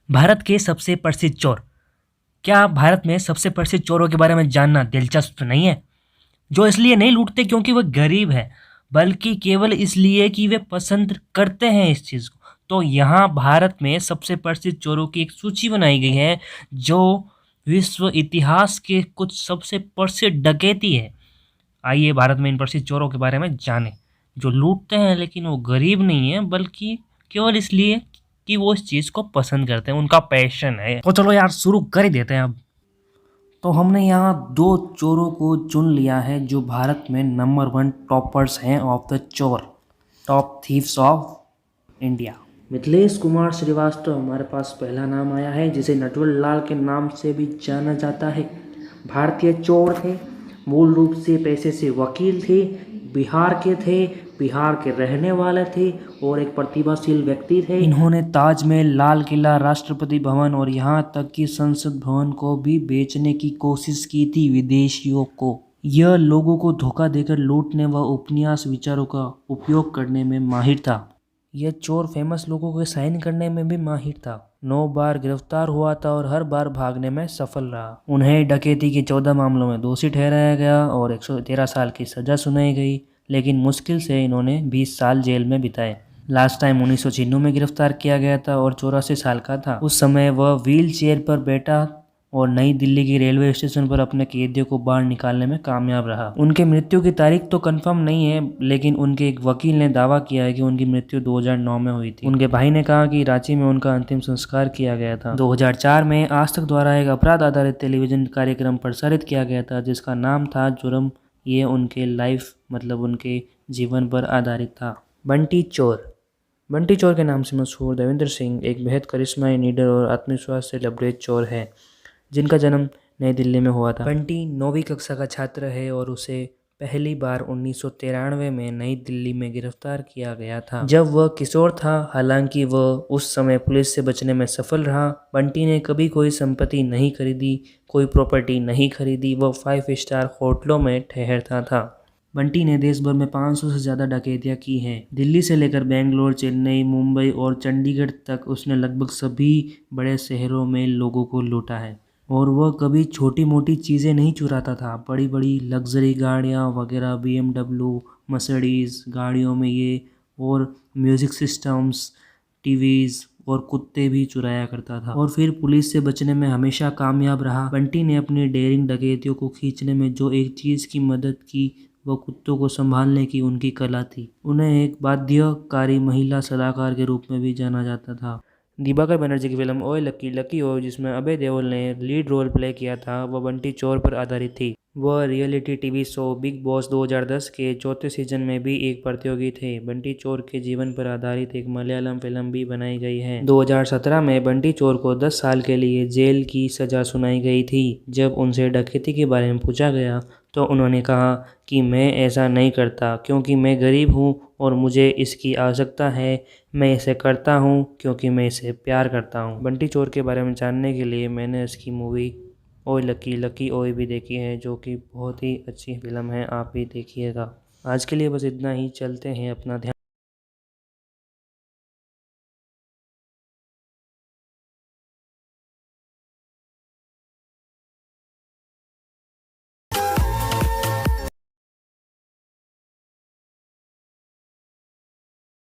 भारत के सबसे प्रसिद्ध चोर। क्या भारत में सबसे प्रसिद्ध चोरों के बारे में जानना दिलचस्प तो नहीं है? जो इसलिए नहीं लूटते क्योंकि वह गरीब है, बल्कि केवल इसलिए कि वे पसंद करते हैं इस चीज़ को। तो यहाँ भारत में सबसे प्रसिद्ध चोरों की एक सूची बनाई गई है, जो विश्व इतिहास के कुछ सबसे प्रसिद्ध डकैती है। आइए भारत में इन प्रसिद्ध चोरों के बारे में जानें, जो लूटते हैं लेकिन वो गरीब नहीं है, बल्कि केवल इसलिए कि वो इस चीज़ को पसंद करते हैं, उनका पैशन है। तो चलो यार शुरू कर ही देते हैं अब। तो हमने यहाँ दो चोरों को चुन लिया है जो भारत में नंबर 1 टॉपर्स हैं ऑफ द चोर, top thieves of India. Mithilesh Kumar Srivastava हमारे पास पहला नाम आया है, जिसे नटवर लाल के नाम से भी जाना जाता है। भारतीय चोर थे, मूल रूप से पेशे से वकील थे, बिहार के रहने वाले थे और एक प्रतिभाशील व्यक्ति थे। इन्होंने ताजमहल, लाल किला, राष्ट्रपति भवन और यहाँ तक कि संसद भवन को भी बेचने की कोशिश की थी विदेशियों को। यह लोगों को धोखा देकर लूटने व उपन्यास विचारों का उपयोग करने में माहिर था। यह चोर फेमस लोगों के साइन करने में भी माहिर था। 9 बार गिरफ्तार हुआ था और हर बार भागने में सफल रहा। उन्हें डकैती के 14 मामलों में दोषी ठहराया गया और 113 साल की सजा सुनाई गई, लेकिन मुश्किल से इन्होंने 20 साल जेल में बिताए। लास्ट टाइम 1996 में गिरफ्तार किया गया था और 84 साल का था। उस समय वह व्हील चेयर पर बैठा और नई दिल्ली की रेलवे स्टेशन पर अपने कैदियों को बाहर निकालने में कामयाब रहा। उनके मृत्यु की तारीख तो कंफर्म नहीं है, लेकिन उनके एक वकील ने दावा किया है कि उनकी मृत्यु 2009 में हुई थी। उनके भाई ने कहा कि रांची में उनका अंतिम संस्कार किया गया था। 2004 में आज तक द्वारा एक अपराध आधारित टेलीविजन कार्यक्रम प्रसारित किया गया था, जिसका नाम था जुर्म। ये उनके लाइफ उनके जीवन पर आधारित था। बंटी चोर। बंटी चोर के नाम से मशहूर देवेंद्र सिंह एक बेहद करिश्माई, निडर और आत्मविश्वास से लबरेज चोर है, जिनका जन्म नई दिल्ली में हुआ था। बंटी 9वीं कक्षा का छात्र है और उसे पहली बार 1993 में नई दिल्ली में गिरफ्तार किया गया था, जब वह किशोर था। हालांकि वह उस समय पुलिस से बचने में सफल रहा। बंटी ने कभी कोई संपत्ति नहीं खरीदी, कोई प्रॉपर्टी नहीं खरीदी। वह 5 स्टार होटलों में ठहरता था। बंटी ने देश भर में 500 से ज़्यादा डकैतियाँ की हैं। दिल्ली से लेकर बेंगलोर, चेन्नई, मुंबई और चंडीगढ़ तक उसने लगभग सभी बड़े शहरों में लोगों को लूटा है। और वह कभी छोटी मोटी चीज़ें नहीं चुराता था, बड़ी बड़ी लग्जरी गाड़ियाँ वगैरह, BMW, मर्सिडीज़ गाड़ियों में ये, और म्यूज़िक सिस्टम्स, टीवीज़ और कुत्ते भी चुराया करता था। और फिर पुलिस से बचने में हमेशा कामयाब रहा। बंटी ने अपनी डेयरिंग डकैतियों को खींचने में जो एक चीज़ की मदद की, वह कुत्तों को संभालने की उनकी कला थी। उन्हें एक बाध्यकारी महिला सलाहकार के रूप में भी जाना जाता था। दिवाकर बनर्जी की फिल्म ओए लकी लकी ओए, जिसमें अभय देओल ने लीड रोल प्ले किया था, वह बंटी चोर पर आधारित थी। वह reality TV show big boss 2010 के चौथे सीजन में भी एक प्रतियोगी थे। बंटी चोर के जीवन पर आधारित एक मलयालम फिल्म भी बनाई गई है। 2017 में बंटी चोर को 10 साल के लिए जेल की सजा सुनाई गई थी। जब उनसे डकैती के बारे में पूछा गया तो उन्होंने कहा कि मैं ऐसा नहीं करता क्योंकि मैं गरीब हूँ और मुझे इसकी आवश्यकता है। मैं इसे करता हूँ क्योंकि मैं इसे प्यार करता हूँ। बंटी चोर के बारे में जानने के लिए मैंने इसकी मूवी ओए लकी लकी ओए भी देखी है, जो कि बहुत ही अच्छी फिल्म है, आप भी देखिएगा। आज के लिए बस इतना ही, चलते हैं, अपना ध्यान